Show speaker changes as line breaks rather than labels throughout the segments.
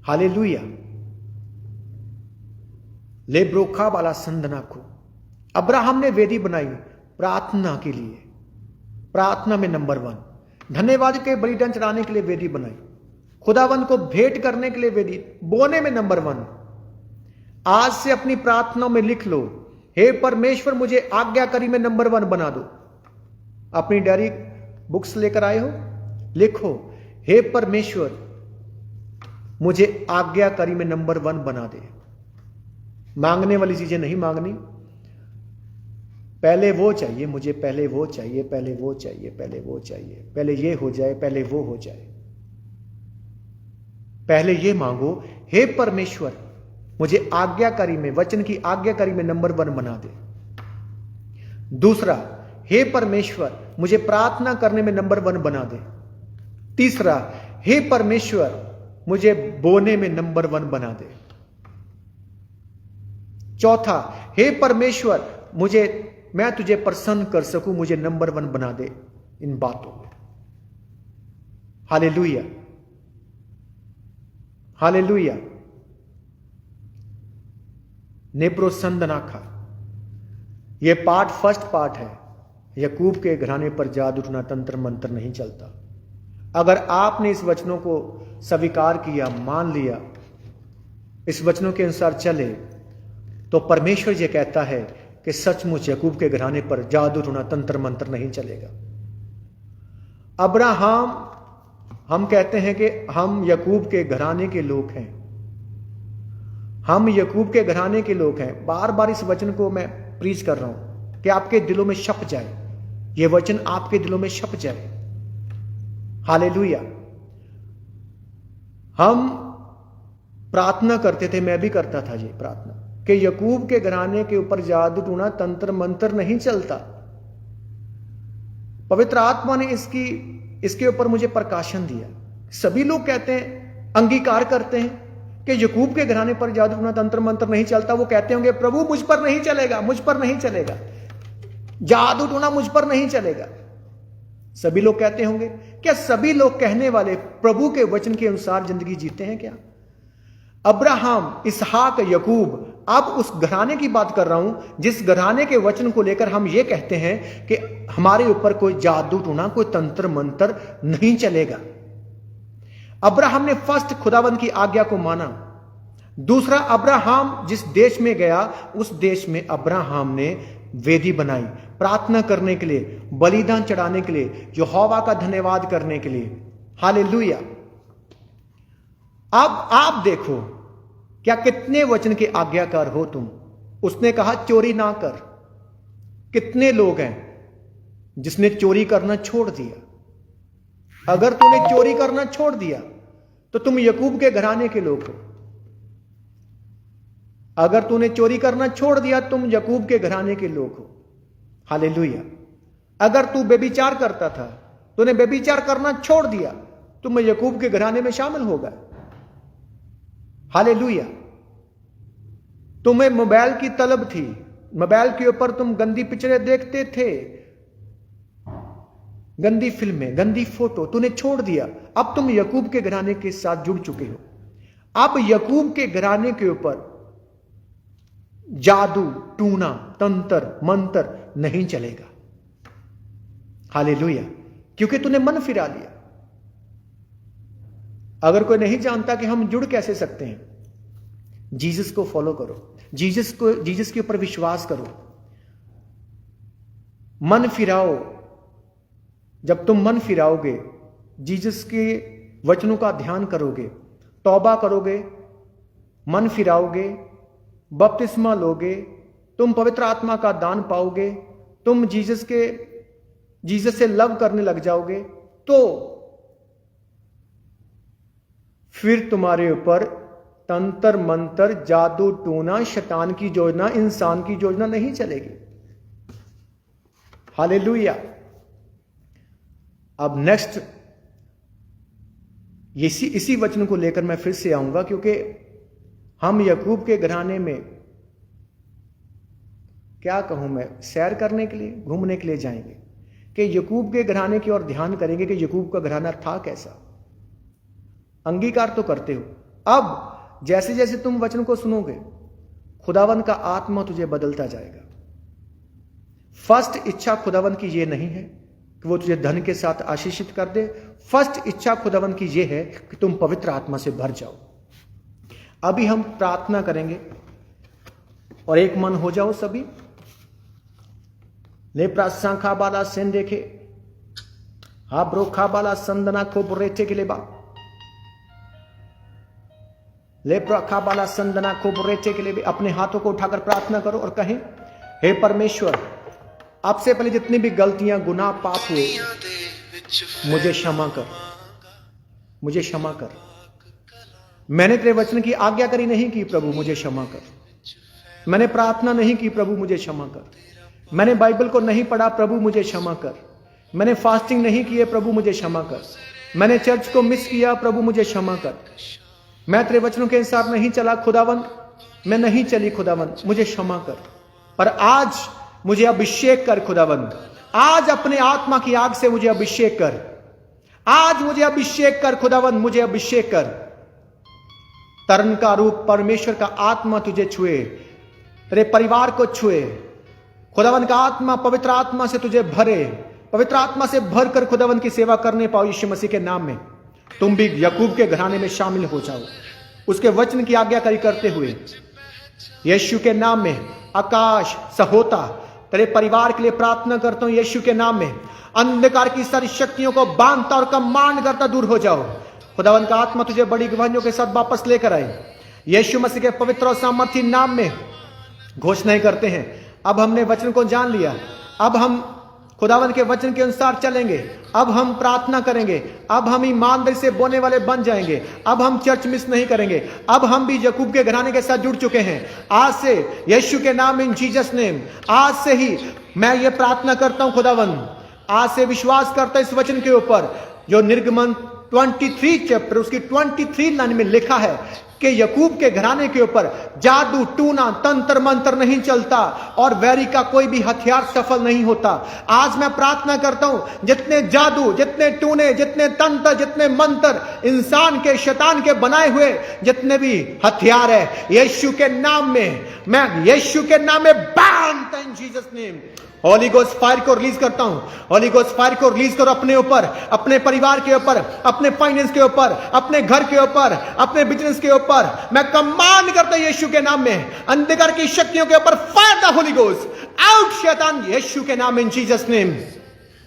Hallelujah. ले ब्रोखा वाला संदनाखो। Abraham ने वेदी बनाई प्रार्थना के लिए, प्रार्थना में नंबर 1। धन्यवाद के बलिदान चढ़ाने के लिए वेदी बनाई, खुदावन को भेंट करने के लिए वेदी, बोने में नंबर 1। आज से अपनी प्रार्थनाओं में लिख लो, हे परमेश्वर मुझे आज्ञाकारी में नंबर 1 बना दो। अपनी डायरी बुक्स लेकर आए हो, लिखो, हे परमेश्वर मुझे आज्ञाकारी में नंबर 1 बना दे। मांगने वाली चीजें नहीं मांगनी, पहले वो चाहिए मुझे, पहले वो चाहिए, पहले वो चाहिए, पहले वो चाहिए, पहले ये हो जाए, पहले वो हो जाए। पहले ये मांगो, हे परमेश्वर मुझे आज्ञाकारी में, वचन की आज्ञाकारी में नंबर 1 बना दे। दूसरा, हे परमेश्वर मुझे प्रार्थना करने में नंबर 1 बना दे। तीसरा, हे परमेश्वर मुझे बोने में नंबर 1 बना दे। चौथा, हे परमेश्वर मैं तुझे प्रसन्न कर सकूं, मुझे नंबर 1 बना दे इन बातों में। Hallelujah, hallelujah. नेप्रोसंदनाखा, यह पार्ट, फर्स्ट पार्ट है। याकूब के घराने पर जादू टूना तंत्र मंत्र नहीं चलता। अगर आपने इस वचनों को स्वीकार किया, मान लिया, इस वचनों के अनुसार चले, तो परमेश्वर ये कहता है कि सचमुच याकूब के घराने पर जादू टूना तंत्र मंत्र नहीं चलेगा। अब्राहम, हम कहते हैं कि हम याकूब के घराने के लोग हैं, हम याकूब के घराने के लोग हैं। बार बार इस वचन को मैं प्रीच कर रहा हूं कि आपके दिलों में छप जाए, यह वचन आपके दिलों में छप जाए। हालेलुया। हम प्रार्थना करते थे, मैं भी करता था ये प्रार्थना, कि याकूब के घराने के ऊपर जादू टूना तंत्र मंत्र नहीं चलता। पवित्र आत्मा ने इसके ऊपर मुझे प्रकाशन दिया। सभी लोग कहते हैं, अंगीकार करते हैं कि याकूब के घराने पर जादू टूना तंत्र मंत्र नहीं चलता। वो कहते होंगे, प्रभु मुझ पर नहीं चलेगा, मुझ पर नहीं चलेगा, जादू टूना मुझ पर नहीं चलेगा। सभी लोग कहते होंगे। क्या सभी लोग कहने वाले प्रभु के वचन के अनुसार जिंदगी जीते हैं क्या? अब्राहम, इसहाक, याकूब, अब उस घराने की बात कर रहा हूं जिस घराने के वचन को लेकर हम ये कहते हैं कि हमारे ऊपर कोई जादू टूना, कोई तंत्र मंत्र नहीं चलेगा। अब्राहम ने फर्स्ट खुदावंद की आज्ञा को माना। दूसरा, अब्राहम जिस देश में गया, उस देश में अब्राहम ने वेदी बनाई प्रार्थना करने के लिए, बलिदान चढ़ाने के लिए, यहोवा का धन्यवाद करने के लिए। हालेलुया। अब आप देखो, क्या कितने वचन के आज्ञाकार हो तुम। उसने कहा चोरी ना कर। कितने लोग हैं जिसने चोरी करना छोड़ दिया? अगर तूने चोरी करना छोड़ दिया तो तुम याकूब के घराने के लोग हो। अगर तूने चोरी करना छोड़ दिया, तुम याकूब के घराने के लोग हो। हालेलुया। अगर तू व्यभिचार करता था, तूने व्यभिचार करना छोड़ दिया, तुम याकूब के घराने में शामिल हो गए। हालेलुया। तुम्हें मोबाइल की तलब थी, मोबाइल के ऊपर तुम गंदी पिक्चरें देखते थे, गंदी फिल्में, गंदी फोटो, तूने छोड़ दिया। अब तुम याकूब के घराने के साथ जुड़ चुके हो। अब याकूब के घराने के ऊपर जादू टूना तंत्र मंत्र नहीं चलेगा। हालेलुया। क्योंकि तूने मन फिरा लिया। अगर कोई नहीं जानता कि हम जुड़ कैसे सकते हैं, जीसस को फॉलो करो, जीसस के ऊपर विश्वास करो, मन फिराओ। जब तुम मन फिराओगे, जीसस के वचनों का ध्यान करोगे, तौबा करोगे, मन फिराओगे, बपतिस्मा लोगे, तुम पवित्र आत्मा का दान पाओगे, तुम जीसस से लव करने लग जाओगे, तो फिर तुम्हारे ऊपर तंत्र मंत्र, जादू टूना, शैतान की योजना, इंसान की योजना नहीं चलेगी। हालेलुया। अब नेक्स्ट इसी वचन को लेकर मैं फिर से आऊंगा, क्योंकि हम याकूब के घराने में, क्या कहूं मैं, सैर करने के लिए, घूमने के लिए जाएंगे कि याकूब के घराने की ओर ध्यान करेंगे कि याकूब का घराना था कैसा। अंगीकार तो करते हो, अब जैसे जैसे तुम वचन को सुनोगे, खुदावन का आत्मा तुझे बदलता जाएगा। फर्स्ट इच्छा खुदावन की ये नहीं है कि वो तुझे धन के साथ आशीषित कर दे। फर्स्ट इच्छा खुदावन की ये है कि तुम पवित्र आत्मा से भर जाओ। अभी हम प्रार्थना करेंगे और एक मन हो जाओ सभी। ले प्रासाखा बाला सेन देखे हा ब्रोखा बाला संदना को बुरेचे के लेबा ले प्रखा बाला संदना को बुरेचे के लिए अपने हाथों को उठाकर प्रार्थना करो और कहें, हे परमेश्वर, आपसे पहले जितनी भी गलतियां गुनाह पाप हुए मुझे क्षमा कर, मुझे क्षमा कर। मैंने तेरे वचन की आज्ञाकारी नहीं की प्रभु, मुझे क्षमा कर। मैंने प्रार्थना नहीं की प्रभु, मुझे क्षमा कर। मैंने बाइबल को नहीं पढ़ा प्रभु, मुझे क्षमा कर। मैंने फास्टिंग नहीं किए प्रभु, मुझे क्षमा कर। मैंने चर्च को मिस किया प्रभु, मुझे क्षमा कर। मैं तेरे वचनों के अनुसार नहीं चला खुदावन, मैं नहीं चली खुदावन, मुझे क्षमा कर। पर आज मुझे अभिषेक कर खुदावन, आज अपने आत्मा की आग से मुझे अभिषेक कर। आज मुझे अभिषेक कर खुदावन, मुझे अभिषेक कर। तरण का रूप परमेश्वर का आत्मा तुझे छुए, तेरे परिवार को छुए। खुदावन का आत्मा, पवित्र आत्मा से तुझे भरे, पवित्र आत्मा से भरकर खुदावन की सेवा करने पाओ। यीशु मसीह के नाम में तुम भी याकूब के घराने में शामिल हो जाओ, उसके वचन की आज्ञाकारी करते हुए। यीशु के नाम में आकाश सहोता तेरे परिवार के लिए प्रार्थना करता हूं। यीशु के नाम में अंधकार की सारी शक्तियों को बांधता और कमांड करता दूर हो जाओ। खुदावन का आत्मा तुझे बड़ी गवाहियों के साथ वापस लेकर आए। यीशु मसीह के पवित्र और सामर्थी नाम में घोषणाएं करते हैं। अब हमने वचन को जान लिया, अब हम खुदावन के वचन के अनुसार चलेंगे। अब हम प्रार्थना करेंगे, अब हम ईमानदारी से बोलने वाले बन जाएंगे। अब हम चर्च मिस नहीं करेंगे। अब हम भी याकूब के घराने के साथ जुड़ चुके हैं। आज से यीशु के नाम, इन जीसस नेम, आज से ही मैं ये प्रार्थना करता हूं खुदावन, आज से विश्वास करता इस वचन के ऊपर जो निर्गमन 23 चैप्टर उसकी 23 लाइन में लिखा है कि याकूब के घराने के ऊपर जादू, टूना, तंत्र मंत्र नहीं चलता और वैरी का कोई भी हथियार सफल नहीं होता। आज मैं प्रार्थना करता हूं, जितने जादू, जितने टूने, जितने तंत्र, जितने मंत्र इंसान के, शैतान के बनाए हुए जितने भी हथियार है, यीशु के नाम में, मैं यीशु के नाम में बांधता इन Jesus name. Holi ghost fire को रिलीज करता हूं। होली गोस्ट फायर को रिलीज करो अपने ऊपर, अपने परिवार के ऊपर, अपने फाइनेंस के ऊपर, अपने घर के ऊपर, अपने बिजनेस के ऊपर। मैं कमांड करता हूं यीशु के नाम में, अंधकार की शक्तियों के ऊपर fire the Holi ghost out शैतान, यीशु के नाम, इन जीसस नेम।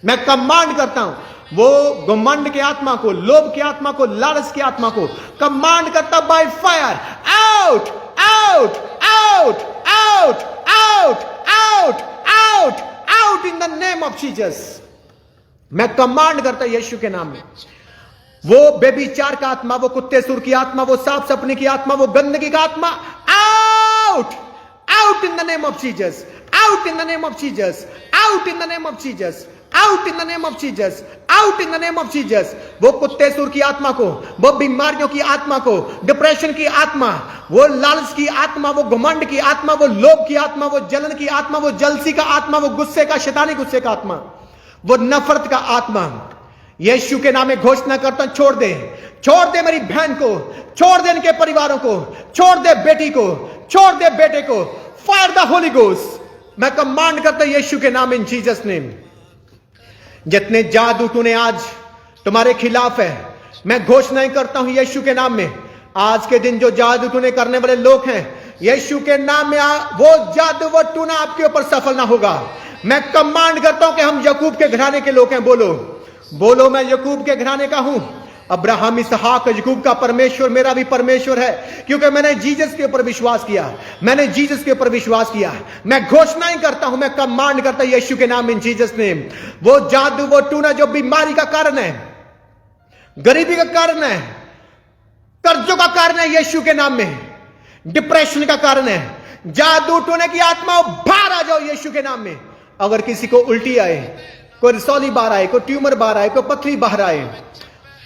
मैं कमांड करता हूं वो घमंड की आत्मा को, लोभ की आत्मा को, लालच की आत्मा को कमांड करता by fire out out out out out out out out in the name of Jesus. मैं कमांड करता यीशु के नाम में। वो बेबीचार का आत्मा, वो कुत्ते सुर की आत्मा, वो सांप सपने की आत्मा, वो गंदगी का आत्मा, out out in the name of Jesus, out in the name of Jesus, out in the name of Jesus, out in the name of Jesus, out in the name of Jesus. वो कुत्ते सुर की आत्मा को, वो बीमारियों की आत्मा को, डिप्रेशन की आत्मा, वो लालच की आत्मा, वो घमंड की आत्मा, वो लोभ की आत्मा, वो जलन की आत्मा, वो जलसी का आत्मा, वो गुस्से का, शैतानी गुस्से का आत्मा, वो नफरत का आत्मा, यीशु के नाम में घोषणा करता हूं, छोड़ दे, छोड़ दे मेरी बहन को, छोड़ दे इनके परिवारों को, छोड़ दे बेटी को, छोड़ दे बेटे को। Fire the Holi ghost. मैं कमांड करता हूं यीशु के नाम, इन जीसस नेम। जितने जादू टूने आज तुम्हारे खिलाफ है, मैं घोषणाएं करता हूं यीशु के नाम में। आज के दिन जो जादू टूने करने वाले लोग हैं, यीशु के नाम में वो जादू, वो टूना आपके ऊपर सफल ना होगा। मैं कमांड करता हूं कि हम याकूब के घराने के लोग हैं। बोलो बोलो, मैं याकूब के घराने का हूं। अब्राहम, इसहाक, याकूब का परमेश्वर मेरा भी परमेश्वर है, क्योंकि मैंने जीसस के ऊपर विश्वास किया, मैंने जीसस के ऊपर विश्वास किया। मैं घोषणाएं करता हूं, मैं कमांड करता हूं यीशु के नाम, इन जीसस नेम। वो जादू, वो टूना जो बीमारी का कारण है, गरीबी का कारण है, कर्जों का कारण है, यीशु के नाम में, डिप्रेशन का कारण है, जादू टूने की आत्मा बाहर आ जाओ यीशु के नाम में। अगर किसी को उल्टी आए, कोई रसौली बाहर आए, कोई ट्यूमर बाहर आए, कोई पथरी बाहर आए,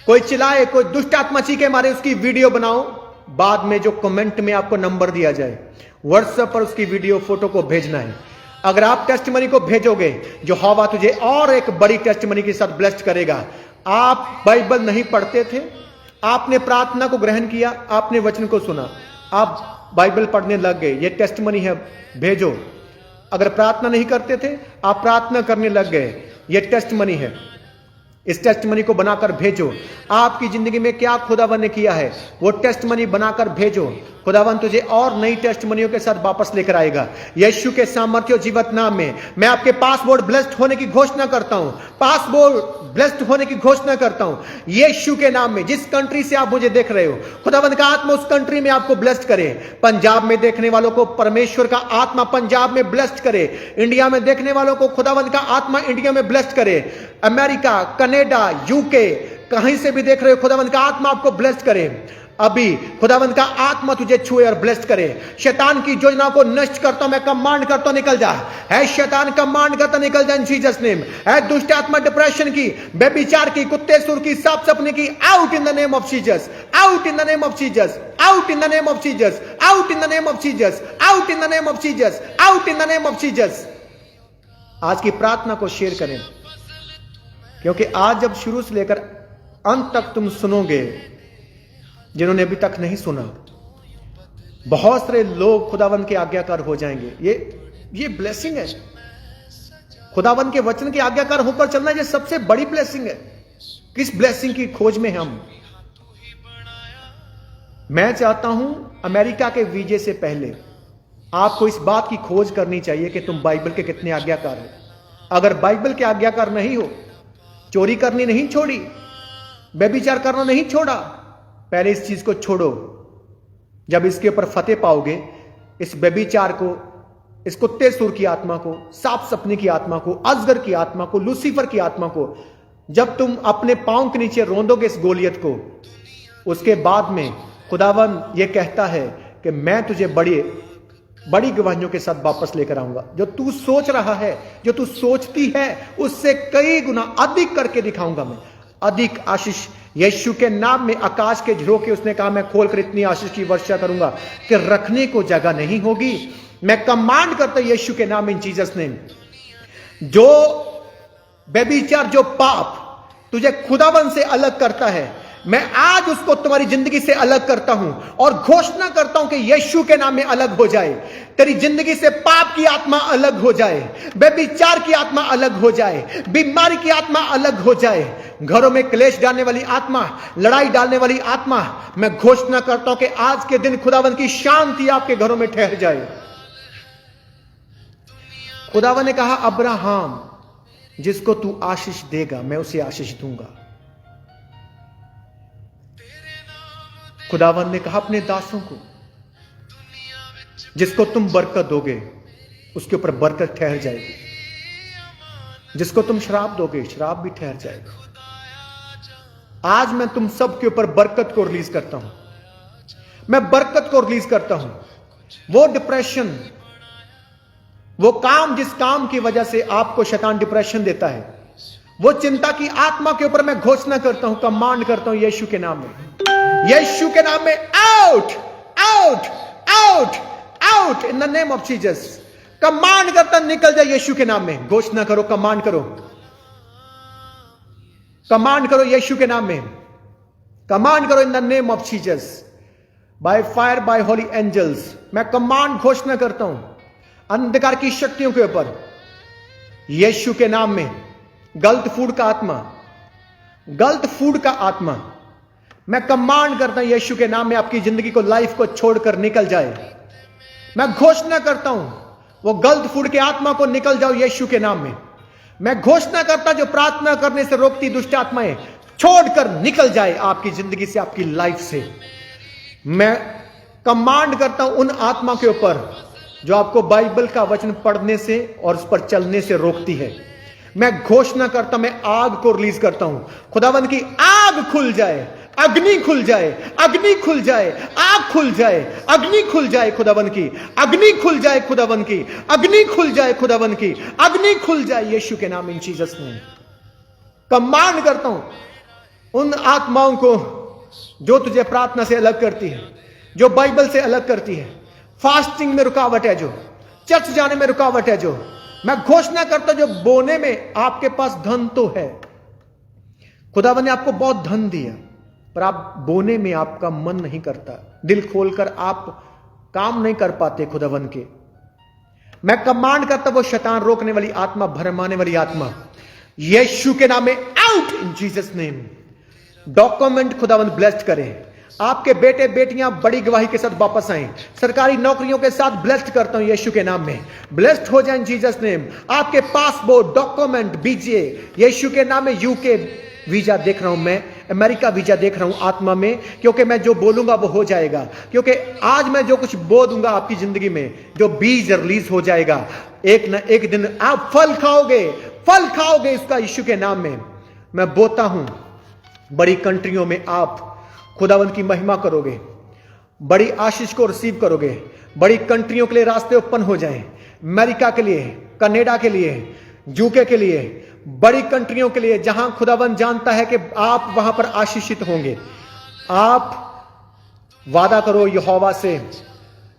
कोई चिल्लाए, कोई दुष्ट आत्मा चीखे मारे, उसकी वीडियो बनाओ। बाद में जो कमेंट में आपको नंबर दिया जाए, व्हाट्सएप पर उसकी वीडियो फोटो को भेजना है। अगर आप टेस्टमनी को भेजोगे, जो हवा तुझे और एक बड़ी टेस्टमनी के साथ ब्लेस्ड करेगा। आप बाइबल नहीं पढ़ते थे, आपने प्रार्थना को ग्रहण किया, आपने वचन को सुना, आप बाइबल पढ़ने लग गए, ये टेस्टमनी है, भेजो। अगर प्रार्थना नहीं करते थे, आप प्रार्थना करने लग गए, ये टेस्टमनी है, इस टेस्टमनी को बनाकर भेजो। आपकी जिंदगी में क्या खुदावन ने किया है, वो टेस्टमनी बनाकर भेजो। खुदावन तुझे और नई टेस्टमनियों के साथ वापस लेकर आएगा। यीशु के सामर्थ्य और जीवत नाम में मैं आपके पासपोर्ट ब्लेस्ड होने की घोषणा करता हूं, पासपोर्ट ब्लेस्ड होने की घोषणा करता हूं यीशु के नाम में। जिस कंट्री से आप मुझे देख रहे हो, खुदावन का आत्मा उस कंट्री में आपको ब्लेस्ड करे। पंजाब में देखने वालों को परमेश्वर का आत्मा पंजाब में ब्लेस्ड करे। इंडिया में देखने वालों को खुदावन का आत्मा इंडिया में ब्लेस्ड करे। अमेरिका, कनाडा, यूके, कहीं से भी देख रहे हो, खुदावन का आत्मा आपको ब्लेस्ड करे। अभी खुदावंद का आत्मा तुझे छुए और ब्लेस्ड करे। शैतान की योजना को नष्ट करता हूं मैं, कमांड करता हूं निकल जा। है शैतान, कमांड करता निकल जा इन जीसस नेम। है दुष्ट आत्मा, डिप्रेशन की, बेविचार की, कुत्ते सुर की, सांप सपने की, out in the name of Jesus, out in the name of Jesus, out in the name of Jesus, out in the name of Jesus, out in the name of Jesus, out in the name of Jesus. आज की प्रार्थना को share करें, क्योंकि आज जब शुरू से लेकर अंत तक तुम सुनोगे, जिन्होंने अभी तक नहीं सुना, बहुत सारे लोग खुदावन के आज्ञाकार हो जाएंगे। ये ब्लेसिंग है। खुदावन के वचन के आज्ञाकार होकर चलना, ये सबसे बड़ी ब्लेसिंग है। किस ब्लेसिंग की खोज में हम? मैं चाहता हूं अमेरिका के वीजे से पहले आपको इस बात की खोज करनी चाहिए कि तुम बाइबल के कितने आज्ञाकार हो। अगर बाइबल के आज्ञाकार नहीं हो, चोरी करनी नहीं छोड़ी, व्यभिचार करना नहीं छोड़ा, पहले इस चीज को छोड़ो। जब इसके ऊपर फतेह पाओगे, इस व्यभिचार को, इस कुत्ते सुर की आत्मा को, सांप सपने की आत्मा को, अजगर की आत्मा को, लूसीफर की आत्मा को, जब तुम अपने पांव के नीचे रोंदोगे इस गोलियत को, उसके बाद में खुदावन ये कहता है कि मैं तुझे बड़ी गवाहियों के साथ वापस लेकर आऊंगा। जो तू सोच रहा है, जो तू सोचती है, उससे कई गुना अधिक करके दिखाऊंगा मैं। अधिक आशीष यीशु के नाम में। आकाश के झरोखे उसने कहा मैं खोलकर इतनी आशीष की वर्षा करूंगा कि रखने को जगह नहीं होगी। मैं कमांड करता हूं यीशु के नाम में, इन जीसस नेम। जो व्यभिचार, जो पाप तुझे खुदावन से अलग करता है, मैं आज उसको तुम्हारी जिंदगी से अलग करता हूं और घोषणा करता हूं कि यीशु के नाम में अलग हो जाए। तेरी जिंदगी से पाप की आत्मा अलग हो जाए, व्यभिचार की आत्मा अलग हो जाए, बीमारी की आत्मा अलग हो जाए, घरों में क्लेश डालने वाली आत्मा, लड़ाई डालने वाली आत्मा, मैं घोषणा करता हूं कि आज के दिन खुदावन की शांति आपके घरों में ठहर जाए। खुदावन ने कहा अब्राहम, जिसको तू आशीष देगा मैं उसे आशीष दूंगा। खुदावन ने कहा अपने दासों को, जिसको तुम बरकत दोगे उसके ऊपर बरकत ठहर जाएगी, जिसको तुम श्राप दोगे श्राप भी ठहर जाएगा। आज मैं तुम सब के ऊपर बरकत को रिलीज करता हूं, मैं बरकत को रिलीज करता हूं। वो डिप्रेशन, वो काम, जिस काम की वजह से आपको शैतान डिप्रेशन देता है, वो चिंता की आत्मा के ऊपर मैं घोषणा करता हूं, कमांड करता हूं यीशु के नाम में, यीशु के नाम में, out out out out in the name of Jesus. Command करता निकल जाए यीशु के नाम में। घोषणा करो, कमांड करो, कमांड करो यीशु के नाम में, कमांड करो in the name of Jesus. By fire, by holy angels, मैं कमांड घोषणा करता हूं अंधकार की शक्तियों के ऊपर यीशु के नाम में। गलत फूड का आत्मा, गलत फूड का आत्मा, मैं कमांड करता हूं यीशु के नाम में आपकी जिंदगी को, लाइफ को छोड़कर निकल जाए। मैं घोषणा करता हूं वो गलत फूड के आत्मा को निकल जाओ यीशु के नाम में। मैं घोषणा करता जो प्रार्थना करने से रोकती दुष्ट आत्माएं छोड़कर निकल जाए आपकी जिंदगी से, आपकी लाइफ से। मैं कमांड करता हूं उन आत्मा के ऊपर जो आपको बाइबल का वचन पढ़ने से और उस पर चलने से रोकती है। मैं घोषणा करता हूं, मैं आग को रिलीज करता हूं। खुदावंद की आग खुल जाए, अग्नि खुल जाए, अग्नि खुल जाए, आग खुल जाए, अग्नि खुल जाए खुदावन की, अग्नि खुल जाए खुदावन की, अग्नि खुल जाए खुदावन की, अग्नि खुल जाए यीशु के नाम, इन जीसस नेम। कमांड करता हूं उन आत्माओं को जो तुझे प्रार्थना से अलग करती है, जो बाइबल से अलग करती है, फास्टिंग में रुकावट है, जो चर्च जाने में रुकावट है, जो मैं घोषणा करता हूं जो बोने में आपके पास धन तो है, खुदावन ने आपको बहुत धन दिया, पर आप बोने में आपका मन नहीं करता, दिल खोलकर आप काम नहीं कर पाते खुदावन के। मैं कमांड करता वो शैतान रोकने वाली आत्मा, भरमाने वाली आत्मा, यीशु के नाम में out in Jesus name. Document खुदावन ब्लेस्ड करें, आपके बेटे बेटियां बड़ी गवाही के साथ वापस आए, सरकारी नौकरियों के साथ ब्लेस्ड करता हूं यीशु के नाम में, ब्लेस्ड हो जाए जीसस नेम। आपके पासपोर्ट डॉक्यूमेंट बीजे यीशु के नाम में। यूके वीजा देख रहा हूं मैं, अमेरिका वीजा देख रहा हूं आत्मा में, क्योंकि मैं जो बोलूंगा वो हो जाएगा, क्योंकि आज मैं जो कुछ बो दूंगा आपकी जिंदगी में, जो बीज रिलीज हो जाएगा, एक न एक दिन आप फल खाओगे इसका यीशु के नाम में। मैं बोता हूं बड़ी कंट्रियों में आप खुदावन की महिमा करोगे, बड़ी आशीष को रिसीव करोगे, बड़ी कंट्रियों के लिए रास्ते ओपन हो जाएं, अमेरिका के लिए, कनाडा के लिए, यूके के लिए, बड़ी कंट्रियों के लिए, जहां खुदावन जानता है कि आप वहां पर आशीषित होंगे। आप वादा करो यहोवा से,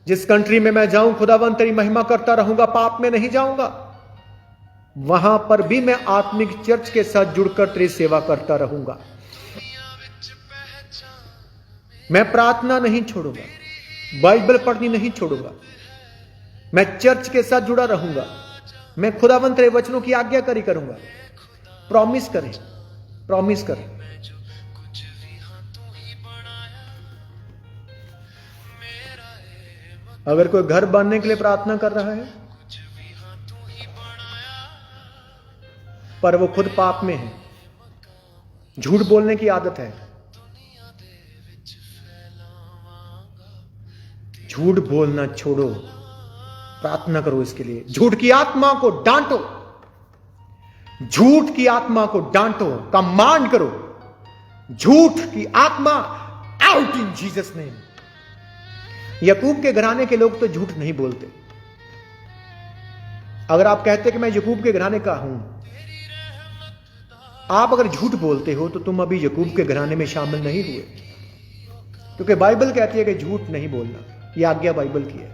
जिस कंट्री में मैं जाऊं खुदावन तेरी महिमा करता रहूंगा, पाप में नहीं जाऊंगा, वहां पर भी मैं आत्मिक चर्च के साथ जुड़कर तेरी सेवा करता रहूंगा। मैं प्रार्थना नहीं छोड़ूंगा, बाइबल पढ़नी नहीं छोड़ूंगा, मैं चर्च के साथ जुड़ा रहूंगा, मैं खुदावंत तेरे वचनों की आज्ञाकारी करूंगा। प्रॉमिस करें। अगर कोई घर बनने के लिए प्रार्थना कर रहा है पर वो खुद पाप में है, झूठ बोलने की आदत है, झूठ बोलना छोड़ो, प्रार्थना करो इसके लिए। झूठ की आत्मा को डांटो, झूठ की आत्मा को डांटो, कमांड करो, झूठ की आत्मा आउट इन जीसस नेम। याकूब के घराने के लोग तो झूठ नहीं बोलते। अगर आप कहते कि मैं याकूब के घराने का हूं, आप अगर झूठ बोलते हो तो तुम अभी याकूब के घराने में शामिल नहीं हुए, क्योंकि बाइबल कहती है कि झूठ नहीं बोलना, यह आज्ञा बाइबल की है।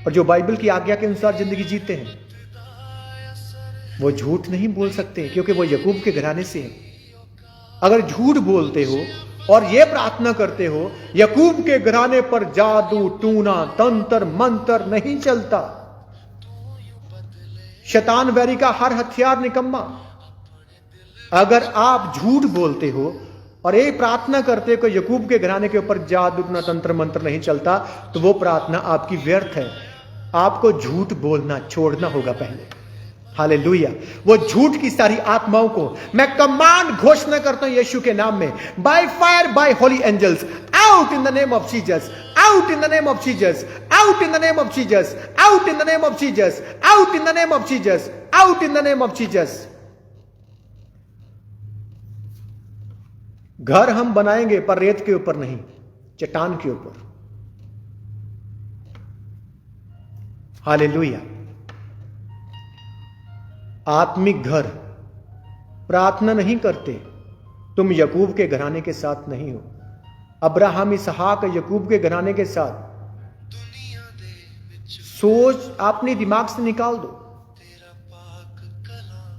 और जो बाइबल की आज्ञा के अनुसार जिंदगी जीते हैं वो झूठ नहीं बोल सकते, क्योंकि वो याकूब के घराने से हैं। अगर झूठ बोलते हो और ये प्रार्थना करते हो याकूब के घराने पर जादू टूना तंत्र मंत्र नहीं चलता, शैतान वैरी का हर हथियार निकम्मा। अगर आप झूठ बोलते हो और ये प्रार्थना करते हो कि याकूब के घराने के ऊपर जादू टूना तंत्र मंत्र नहीं चलता, तो वो प्रार्थना आपकी व्यर्थ है। आपको झूठ बोलना छोड़ना होगा पहले। हालेलुया। वो झूठ की सारी आत्माओं को मैं कमांड घोषणा करता हूं यीशु के नाम में, by fire by holy angels, out in the name of Jesus, out in the name of Jesus, out in the name of Jesus, out in the name of Jesus, out in the name of Jesus, out in the name of Jesus. घर हम बनाएंगे पर रेत के ऊपर नहीं, चट्टान के ऊपर। हालेलुया। आत्मिक घर प्रार्थना नहीं करते, तुम याकूब के घराने के साथ नहीं हो। अब्राहम इसहाक याकूब के घराने के साथ सोच अपने दिमाग से निकाल दो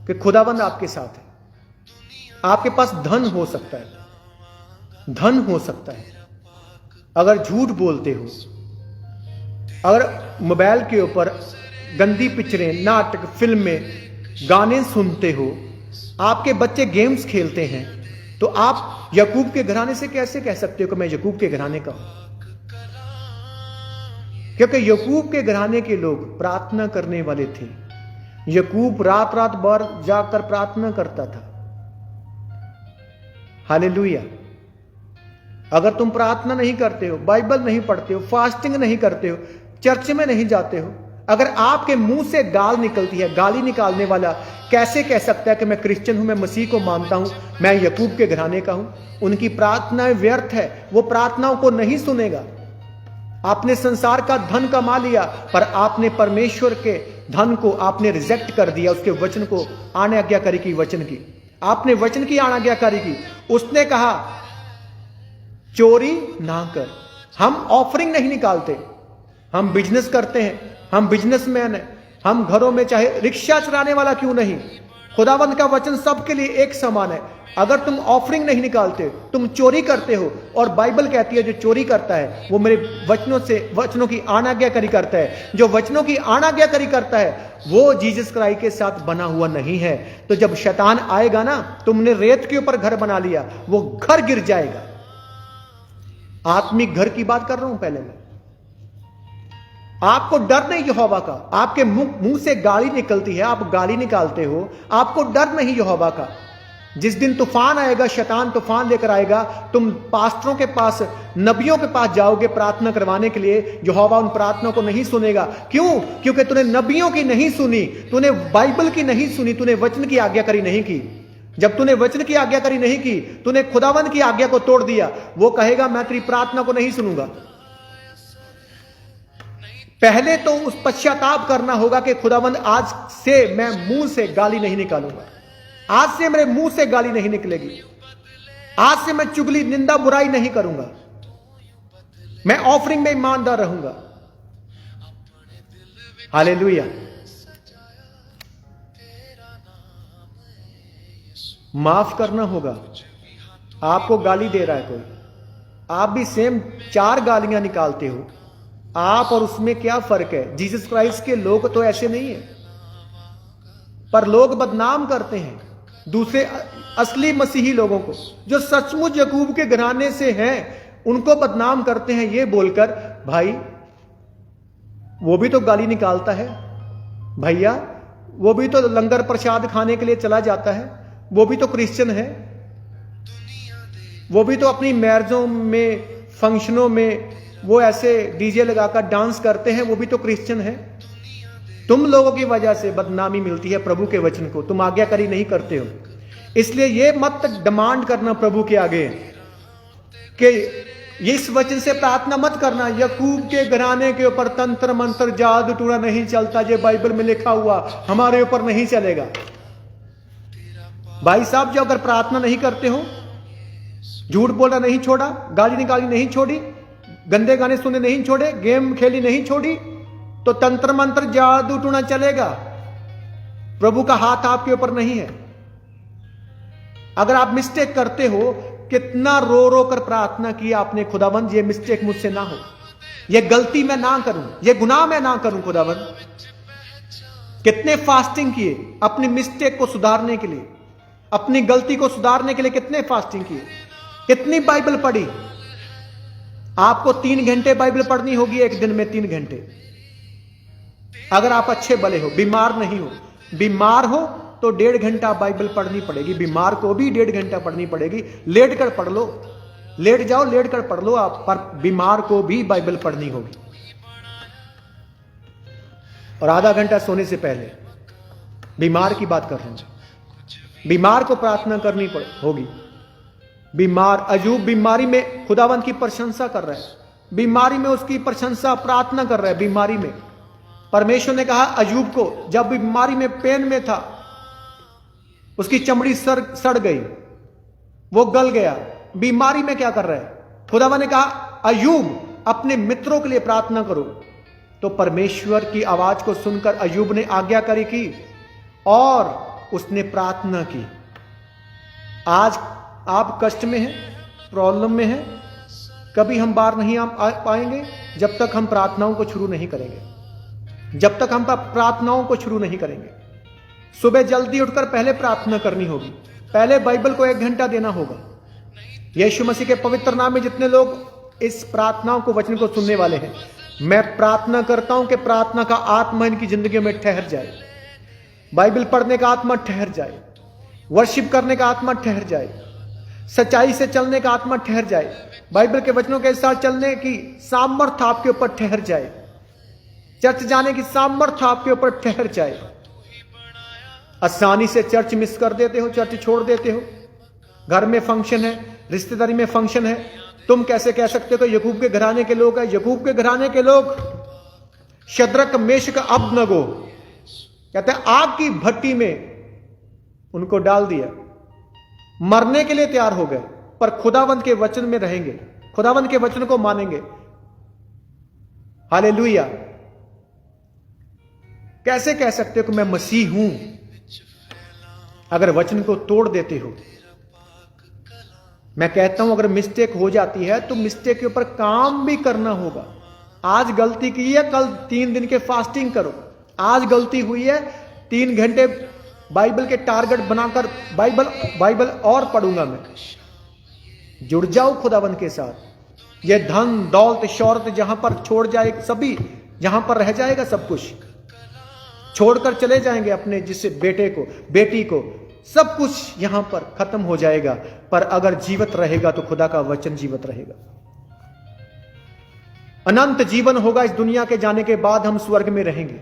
कि खुदाबंद आपके साथ है। आपके पास धन हो सकता है, धन हो सकता है, अगर झूठ बोलते हो, अगर मोबाइल के ऊपर गंदी पिक्चरें, नाटक, फिल्में, गाने सुनते हो, आपके बच्चे गेम्स खेलते हैं, तो आप याकूब के घराने से कैसे कह सकते हो कि मैं याकूब के घराने का हूं? क्योंकि याकूब के घराने के लोग प्रार्थना करने वाले थे। याकूब रात रात भर जाकर प्रार्थना करता था। हालेलुया। अगर तुम प्रार्थना नहीं करते हो, बाइबल नहीं पढ़ते हो, फास्टिंग नहीं करते हो, चर्च में नहीं जाते हो, अगर आपके मुंह से गाल निकलती है, गाली निकालने वाला कैसे कह सकता है कि मैं क्रिश्चियन हूं, मैं मसीह को मानता हूं, मैं याकूब के घराने का हूं? उनकी प्रार्थनाएं व्यर्थ है, वो प्रार्थनाओं को नहीं सुनेगा। आपने संसार का धन कमा लिया, पर आपने परमेश्वर के धन को आपने रिजेक्ट कर दिया, उसके वचन को आज्ञाकारी की, वचन की आपने वचन की आज्ञाकारी की। उसने कहा चोरी ना कर। हम ऑफरिंग नहीं निकालते, हम बिजनेस करते हैं, हम बिजनेसमैन हैं, हम घरों में चाहे रिक्शा चलाने वाला क्यों नहीं, खुदावंद का वचन सबके लिए एक समान है। अगर तुम ऑफरिंग नहीं निकालते, तुम चोरी करते हो, और बाइबल कहती है जो चोरी करता है वो मेरे वचनों की आज्ञाकारी करता है। जो वचनों की आज्ञाकारी करता है वो जीसस क्राइस्ट के साथ बना हुआ नहीं है। तो जब शैतान आएगा ना, तुमने रेत के ऊपर घर बना लिया, वो घर गिर जाएगा। आत्मिक घर की बात कर रहा हूं पहले मैं। आपको डर नहीं यहोवा का। आपके मुंह से गाली निकलती है, आप गाली निकालते हो, आपको डर नहीं यहोवा का। जिस दिन तूफान आएगा, शैतान तूफान लेकर आएगा, तुम पास्टरों के पास, नबियों के पास जाओगे प्रार्थना करवाने के लिए, यहोवा उन प्रार्थना को नहीं सुनेगा। क्यों? क्योंकि तूने नबियों की नहीं सुनी, तूने बाइबल की नहीं सुनी, तूने वचन की आज्ञाकारी नहीं की। जब तूने वचन की आज्ञाकारी नहीं की, तूने खुदावंद की आज्ञा को तोड़ दिया, वो कहेगा मैं तेरी प्रार्थना को नहीं सुनूंगा। पहले तो उस पश्चाताप करना होगा कि खुदावंद आज से मैं मुंह से गाली नहीं निकालूंगा, आज से मेरे मुंह से गाली नहीं निकलेगी, आज से मैं चुगली, निंदा, बुराई नहीं करूंगा, मैं ऑफरिंग में ईमानदार रहूंगा। हालेलुया। माफ करना होगा। आपको गाली दे रहा है कोई, आप भी सेम 4 गालियां निकालते हो, आप और उसमें क्या फर्क है? जीसस क्राइस्ट के लोग तो ऐसे नहीं है, पर लोग बदनाम करते हैं दूसरे असली मसीही लोगों को, जो सचमुच याकूब के घराने से हैं, उनको बदनाम करते हैं ये बोलकर, भाई वो भी तो गाली निकालता है, भैया वो भी तो लंगर प्रसाद खाने के लिए चला जाता है, वो भी तो क्रिश्चियन है, वो भी तो अपनी मैरिजों में, फंक्शनों में वो ऐसे डीजे लगाकर डांस करते हैं, वो भी तो क्रिश्चियन है। तुम लोगों की वजह से बदनामी मिलती है प्रभु के वचन को, तुम आज्ञाकारी नहीं करते हो। इसलिए ये मत डिमांड करना प्रभु के आगे कि इस वचन से प्रार्थना मत करना, याकूब के घराने के ऊपर तंत्र मंत्र जादू टूना नहीं चलता, जो बाइबल में लिखा हुआ हमारे ऊपर नहीं चलेगा। भाई साहब, जो अगर प्रार्थना नहीं करते हो, झूठ बोलना नहीं छोड़ा, गाली निकाली नहीं छोड़ी, गंदे गाने सुने नहीं छोड़े, गेम खेली नहीं छोड़ी, तो तंत्र मंत्र जादू टूना चलेगा। प्रभु का हाथ आपके ऊपर नहीं है। अगर आप मिस्टेक करते हो, कितना रो रो कर प्रार्थना की आपने, खुदावंद ये मिस्टेक मुझसे ना हो, ये गलती मैं ना करूं, ये गुनाह मैं ना करूं खुदावंद। कितने फास्टिंग किए अपनी मिस्टेक को सुधारने के लिए, अपनी गलती को सुधारने के लिए, कितने फास्टिंग किए, कितनी बाइबल पढ़ी। आपको 3 घंटे बाइबल पढ़नी होगी एक दिन में, 3 घंटे। अगर आप अच्छे भले हो, बीमार नहीं हो, बीमार हो तो 1.5 घंटा बाइबल पढ़नी पड़ेगी, बीमार को भी 1.5 घंटा पढ़नी पड़ेगी। लेट कर पढ़ लो, लेट जाओ, लेट कर पढ़ लो आप, पर बीमार को भी बाइबल पढ़नी होगी। और आधा घंटा सोने से पहले, बीमार की बात कर रहा हूं, बीमार को प्रार्थना करनी होगी। बीमार अयूब बीमारी में खुदावंत की प्रशंसा कर रहा है, बीमारी में उसकी प्रशंसा प्रार्थना कर रहा है। बीमारी में परमेश्वर ने कहा अयूब को, जब बीमारी में पेन में था, उसकी चमड़ी सड़ गई, वो गल गया, बीमारी में क्या कर रहा है? खुदावंत ने कहा अयूब अपने मित्रों के लिए प्रार्थना करो। तो परमेश्वर की आवाज को सुनकर अयूब ने आज्ञाकारी की और उसने प्रार्थना की। आज आप कष्ट में हैं, प्रॉब्लम में हैं, कभी हम बाहर नहीं आ पाएंगे जब तक हम प्रार्थनाओं को शुरू नहीं करेंगे, जब तक हम प्रार्थनाओं को शुरू नहीं करेंगे। सुबह जल्दी उठकर पहले प्रार्थना करनी होगी, पहले बाइबल को 1 घंटा देना होगा। यीशु मसीह के पवित्र नाम में जितने लोग इस प्रार्थनाओं को, वचन को सुनने वाले हैं, मैं प्रार्थना करता हूं कि प्रार्थना का आत्मा इनकी जिंदगी में ठहर जाए, बाइबल पढ़ने का आत्मा ठहर जाए, वर्शिप करने का आत्मा ठहर जाए, सच्चाई से चलने का आत्मा ठहर जाए, बाइबल के वचनों के साथ चलने की सामर्थ्य आपके ऊपर ठहर जाए, चर्च जाने की सामर्थ्य आपके ऊपर ठहर जाए। आसानी से चर्च मिस कर देते हो, चर्च छोड़ देते हो, घर में फंक्शन है, रिश्तेदारी में फंक्शन है, तुम कैसे कह सकते हो कि याकूब के घराने के लोग हैं? याकूब के घराने के लोग शद्रक, मेशक, अबदनगो कहते हैं आग की भट्टी में उनको डाल दिया, मरने के लिए तैयार हो गए, पर खुदावंत के वचन में रहेंगे, खुदावंत के वचन को मानेंगे। हालेलुया। कैसे कह सकते हो कि मैं मसीह हूं? अगर वचन को तोड़ देते हो। मैं कहता हूं अगर मिस्टेक हो जाती है तो मिस्टेक के ऊपर काम भी करना होगा। आज गलती की है, कल 3 दिन के फास्टिंग करो। आज गलती हुई है, 3 घंटे बाइबल के टारगेट बनाकर बाइबल और पढ़ूंगा मैं। जुड़ जाओ खुदावन के साथ। ये धन दौलत शौहरत जहां पर छोड़ जाए, सभी जहां पर रह जाएगा, सब कुछ छोड़कर चले जाएंगे अपने जिससे बेटे को बेटी को, सब कुछ यहां पर खत्म हो जाएगा। पर अगर जीवित रहेगा तो खुदा का वचन जीवित रहेगा। अनंत जीवन होगा। इस दुनिया के जाने के बाद हम स्वर्ग में रहेंगे।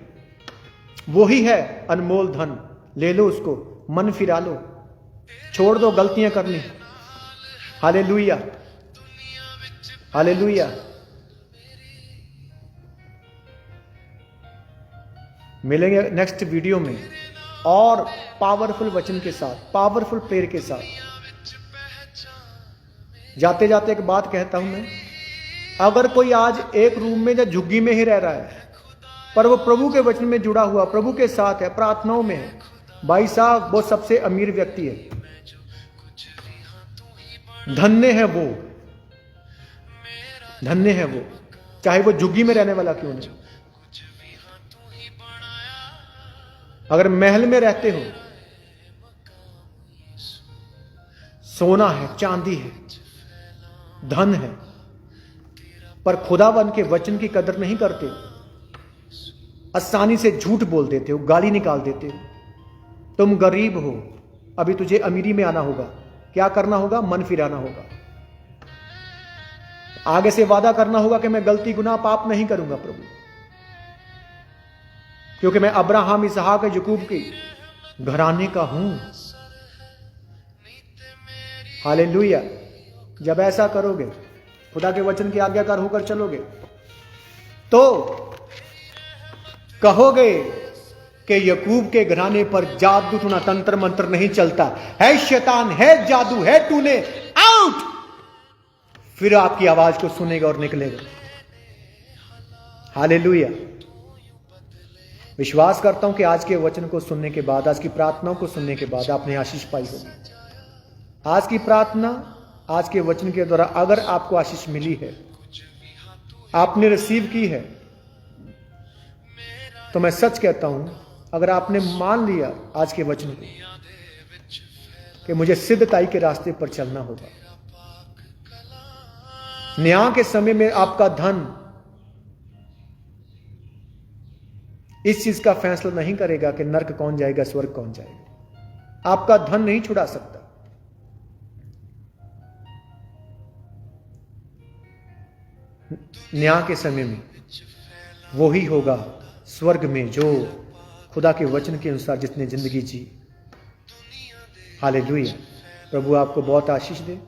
वही है अनमोल धन। ले लो उसको, मन फिरा लो, छोड़ दो गलतियां करनी। Hallelujah, hallelujah. मिलेंगे नेक्स्ट वीडियो में और पावरफुल वचन के साथ, पावरफुल प्रेयर के साथ। जाते जाते एक बात कहता हूं मैं, अगर कोई आज एक रूम में या झुग्गी में ही रह रहा है पर वो प्रभु के वचन में जुड़ा हुआ, प्रभु के साथ है, प्रार्थनाओं में है, भाई साहब वो सबसे अमीर व्यक्ति है। धन्य है वो, धन्य है वो, चाहे वो झुग्गी में रहने वाला क्यों नहीं। अगर महल में रहते हो, सोना है, चांदी है, धन है, पर खुदावन के वचन की कदर नहीं करते, आसानी से झूठ बोल देते हो, गाली निकाल देते हो, तुम गरीब हो, अभी तुझे अमीरी में आना होगा। क्या करना होगा? मन फिराना होगा। आगे से वादा करना होगा कि मैं गलती गुनाह पाप नहीं करूंगा प्रभु, क्योंकि मैं अब्राहम इसहाक याकूब के घराने का हूं। हालेलुया। जब ऐसा करोगे, खुदा के वचन की आज्ञाकार होकर चलोगे, तो कहोगे कि याकूब के घराने पर जादू टूना तंत्र मंत्र नहीं चलता है, शैतान है, जादू है, तूने आउट। फिर आपकी आवाज को सुनेगा और निकलेगा। हालेलुया। विश्वास करता हूं कि आज के वचन को सुनने के बाद, आज की प्रार्थनाओं को सुनने के बाद आपने आशीष पाई होगी। आज की प्रार्थना, आज के वचन के द्वारा अगर आपको आशीष मिली है, आपने रिसीव की है, तो मैं सच कहता हूं, अगर आपने मान लिया आज के वचन को कि मुझे सिद्धताई के रास्ते पर चलना होगा, न्याय के समय में आपका धन इस चीज का फैसला नहीं करेगा कि नर्क कौन जाएगा, स्वर्ग कौन जाएगा। आपका धन नहीं छुड़ा सकता। न्याय के समय में वही होगा स्वर्ग में जो खुदा के वचन के अनुसार जितने जिंदगी जी। हालेलुया। प्रभु आपको बहुत आशीष दे,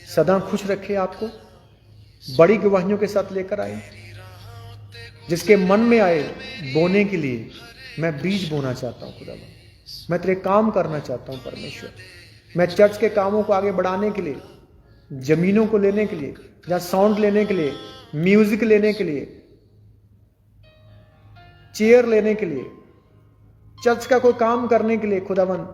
सदा खुश रखे, आपको बड़ी गवाहियों के साथ लेकर आए। जिसके मन में आए बोने के लिए, मैं बीज बोना चाहता हूं खुदा, मैं तेरे काम करना चाहता हूं परमेश्वर। मैं चर्च के कामों को आगे बढ़ाने के लिए, जमीनों को लेने के लिए, जहां साउंड लेने के लिए, म्यूजिक लेने के लिए, चेयर लेने के लिए, चर्च का कोई काम करने के लिए, खुदावन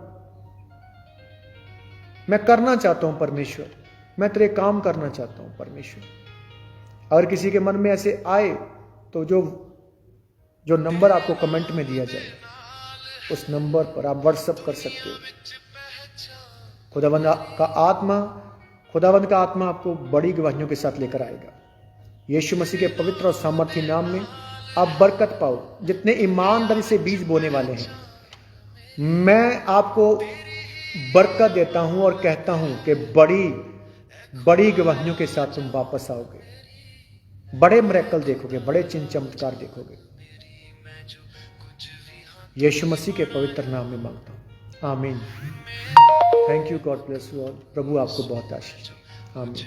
मैं करना चाहता हूं परमेश्वर। मैं तेरे काम करना चाहता हूं परमेश्वर। अगर किसी के मन में ऐसे आए तो जो नंबर आपको कमेंट में दिया जाए, उस नंबर पर आप व्हाट्सएप कर सकते हो। खुदावंद का आत्मा आपको बड़ी गवाहियों के साथ लेकर आएगा। यीशु मसीह के पवित्र और सामर्थी नाम में आप बरकत पाओ। जितने ईमानदारी से बीज बोने वाले हैं, मैं आपको बरकत देता हूं और कहता हूं कि बड़ी गवाहियों के साथ तुम वापस आओगे, बड़े मिरेकल देखोगे, बड़े चिन्ह चमत्कार देखोगे। यीशु मसीह के पवित्र नाम में मांगता हूं, आमीन। Thank you, God bless you all. प्रभु आपको बहुत आशीष। आमीन।